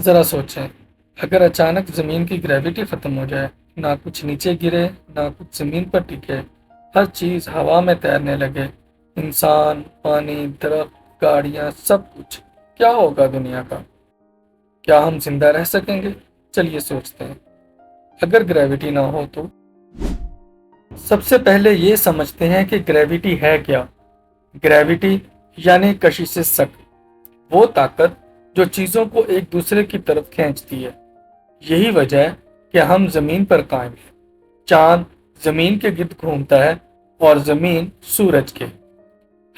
ذرا سوچیں، اگر اچانک زمین کی گریوٹی ختم ہو جائے، نہ کچھ نیچے گرے نہ کچھ زمین پر ٹکے، ہر چیز ہوا میں تیرنے لگے، انسان، پانی، درخت، گاڑیاں، سب کچھ، کیا ہوگا دنیا کا؟ کیا ہم زندہ رہ سکیں گے؟ چلیے سوچتے ہیں، اگر گریوٹی نہ ہو تو؟ سب سے پہلے یہ سمجھتے ہیں کہ گریوٹی ہے کیا۔ گریوٹی یعنی کشش ثقل، وہ طاقت جو چیزوں کو ایک دوسرے کی طرف کھینچتی ہے۔ یہی وجہ ہے کہ ہم زمین پر قائم ہیں۔ چاند زمین کے گرد گھومتا ہے اور زمین سورج کے۔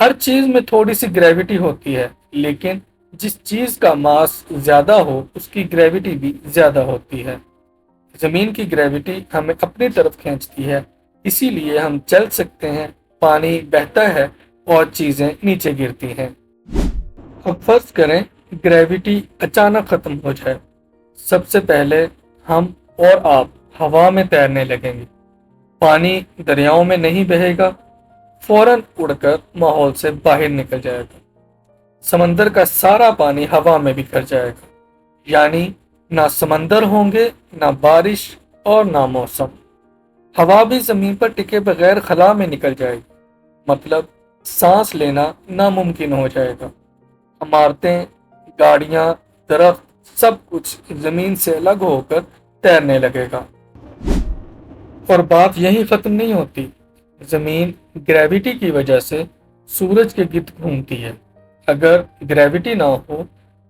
ہر چیز میں تھوڑی سی گریوٹی ہوتی ہے، لیکن جس چیز کا ماس زیادہ ہو اس کی گریوٹی بھی زیادہ ہوتی ہے۔ زمین کی گریوٹی ہمیں اپنی طرف کھینچتی ہے، اسی لیے ہم چل سکتے ہیں، پانی بہتا ہے اور چیزیں نیچے گرتی ہیں۔ اب فرض کریں گریوٹی اچانک ختم ہو جائے۔ سب سے پہلے ہم اور آپ ہوا میں تیرنے لگیں گے۔ پانی دریاؤں میں نہیں بہے گا، فوراً اڑ کر ماحول سے باہر نکل جائے گا۔ سمندر کا سارا پانی ہوا میں بکھر جائے گا، یعنی نہ سمندر ہوں گے، نہ بارش اور نہ موسم۔ ہوا بھی زمین پر ٹکے بغیر خلا میں نکل جائے گی، مطلب سانس لینا ناممکن ہو جائے گا۔ عمارتیں، گاڑیاں، درخت، سب کچھ زمین سے الگ ہو کر تیرنے لگے گا۔ اور بات یہیں ختم نہیں ہوتی۔ زمین گریوٹی کی وجہ سے سورج کے گرد گھومتی ہے۔ اگر گریوٹی نہ ہو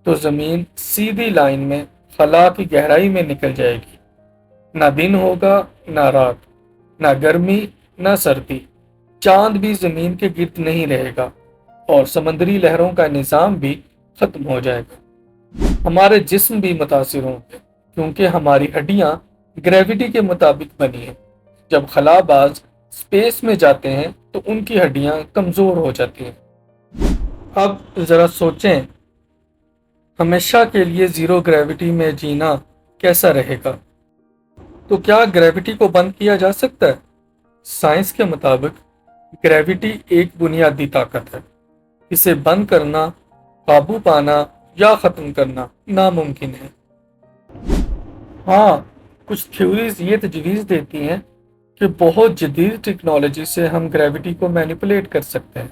تو زمین سیدھی لائن میں خلا کی گہرائی میں نکل جائے گی۔ نہ دن ہوگا نہ رات، نہ گرمی نہ سردی۔ چاند بھی زمین کے گرد نہیں رہے گا اور سمندری لہروں کا نظام بھی ختم ہو جائے گا۔ ہمارے جسم بھی متاثر ہوں گے، کیونکہ ہماری ہڈیاں گریوٹی کے مطابق بنی ہیں۔ جب خلا باز اسپیس میں جاتے ہیں تو ان کی ہڈیاں کمزور ہو جاتی ہیں۔ اب ذرا سوچیں، ہمیشہ کے لیے زیرو گریوٹی میں جینا کیسا رہے گا؟ تو کیا گریوٹی کو بند کیا جا سکتا ہے؟ سائنس کے مطابق گریوٹی ایک بنیادی طاقت ہے۔ اسے بند کرنا، قابو پانا یا ختم کرنا ناممکن ہے۔ ہاں، کچھ تھیوریز یہ تجویز دیتی ہیں کہ بہت جدید ٹیکنالوجی سے ہم گریوٹی کو مینیپولیٹ کر سکتے ہیں،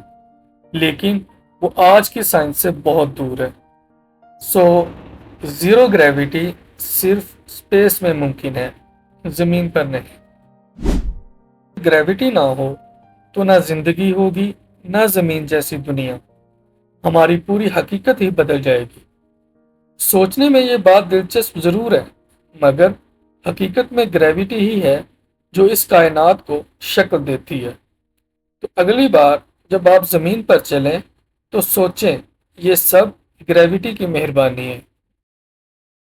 لیکن وہ آج کی سائنس سے بہت دور ہے۔ زیرو گریوٹی صرف اسپیس میں ممکن ہے، زمین پر نہیں۔ گریوٹی نہ ہو تو نہ زندگی ہوگی، نہ زمین جیسی دنیا۔ ہماری پوری حقیقت ہی بدل جائے گی۔ سوچنے میں یہ بات دلچسپ ضرور ہے، مگر حقیقت میں گریوٹی ہی ہے جو اس کائنات کو شکل دیتی ہے۔ تو اگلی بار جب آپ زمین پر چلیں تو سوچیں، یہ سب گریوٹی کی مہربانی ہے۔